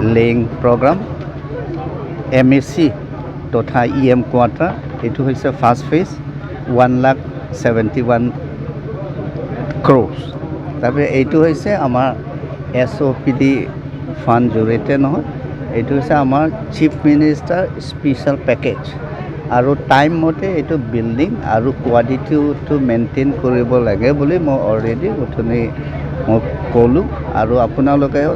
laying programme MSc তথা EM quarter এইটো হৈছে ফাৰ্ষ্ট ফেজ 1,71 crores তাৰপৰা এইটো হৈছে আমাৰ SOPD ফাণ্ড জৰিয়তে নহয় এইটো হৈছে আমাৰ চিফ মিনিষ্টাৰ স্পেচিয়েল পেকেজ আৰু টাইম মতে এইটো বিল্ডিং আৰু কোৱালিটিটো মেইনটেইন কৰিব লাগে বুলি মই অলৰেডি অথনি মই ক'লোঁ আৰু আপোনালোকেও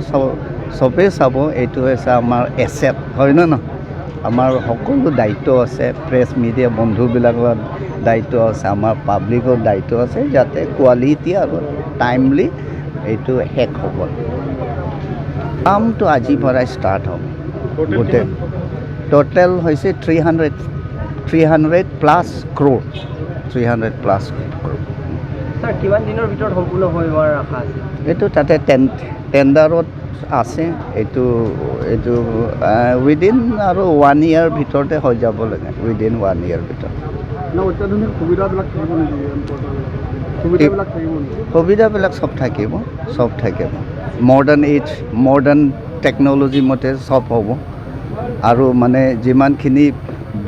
চবেই চাব এইটো হৈছে আমাৰ এছেট হয় ন আমাৰ সকলো দায়িত্ব আছে প্ৰেছ মিডিয়া বন্ধুবিলাকৰ দায়িত্ব আছে আমাৰ পাব্লিকৰ দায়িত্ব আছে যাতে কোৱালিটি আৰু টাইমলি এইটো শেষ হ'ব কামটো আজিৰ পৰাই ষ্টাৰ্ট হ'ব গোটেই টোটেল হৈছে 300 plus crore 300 plus crore sir কিমান দিনৰ ভিতৰত সম্পূৰ্ণ হৈ হোৱাৰ আশা আছে এইটো তাতে টেণ্ডাৰত আছে এইটো উইদিন আৰু 1 year ভিতৰতে হৈ যাব লাগে উইদিন 1 year ভিতৰত অত্যাধুনিক সুবিধাবিলাক থাকিব নেকি সুবিধাবিলাক চব থাকিব মডাৰ্ণ টেকন'লজি মতে চব হ'ব আৰু মানে যিমানখিনি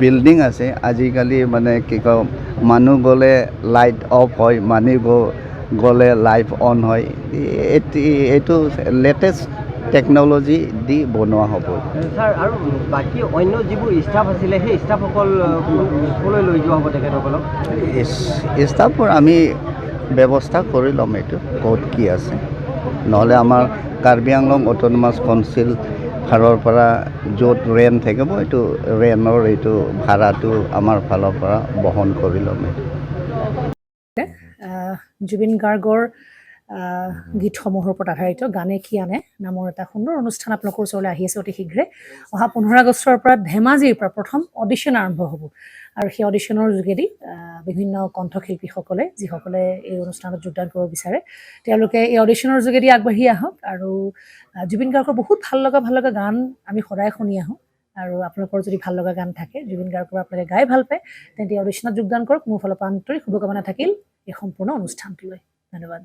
বিল্ডিং আছে আজিকালি মানে কি কয় মানুহ গ'লে লাইট অফ হয় মানুহ গ'লে লাইট অন হয় এইটো লেটেষ্ট টেকন'লজি দি বনোৱা হ'ব স্যাৰ আৰু বাকী অন্য যিবোৰ ষ্টাফ আছিলে সেই ষ্টাফসকল ক'লৈ লৈ যোৱা হ'ব তেখেতসকলক ষ্টাফবোৰ আমি ব্যৱস্থা কৰি ল'ম এইটো ক'ত কি আছে নহ'লে আমাৰ কাৰ্বি আংলং অট'নমাছ কাউন্সিল ফালৰ পৰা য'ত ৰেণ্ট থাকিব এইটো ৰেণ্টৰ এইটো ভাড়াটো আমাৰ ফালৰ পৰা বহন কৰি ল'ম এইটো জুবিন গাৰ্গৰ গীতসমূহৰ ওপৰত আধাৰিত গানে কি আনে নামৰ এটা সুন্দৰ অনুষ্ঠান আপোনালোকৰ ওচৰলৈ আহি আছে অতি শীঘ্ৰে অহা 15 আগষ্টৰ পৰা ধেমাজিৰ পৰা প্ৰথম অডিশ্যন আৰম্ভ হ'ব আৰু সেই অডিশ্যনৰ যোগেদি বিভিন্ন কণ্ঠশিল্পীসকলে যিসকলে এই অনুষ্ঠানত যোগদান কৰিব বিচাৰে তেওঁলোকে এই অডিশ্যনৰ যোগেদি আগবাঢ়ি আহক আৰু জুবিন গাৰ্গৰ বহুত ভাল লগা গান আমি সদায় শুনি আহোঁ আৰু আপোনালোকৰ যদি ভাল লগা গান থাকে জুবিন গাৰ্গৰ আপোনালোকে গাই ভাল পায় তেন্তে অডিশ্যনত যোগদান কৰক মোৰ ফালৰ পৰা আন্তৰিক শুভকামনা থাকিল এই সম্পূৰ্ণ অনুষ্ঠানটোলৈ ধন্যবাদ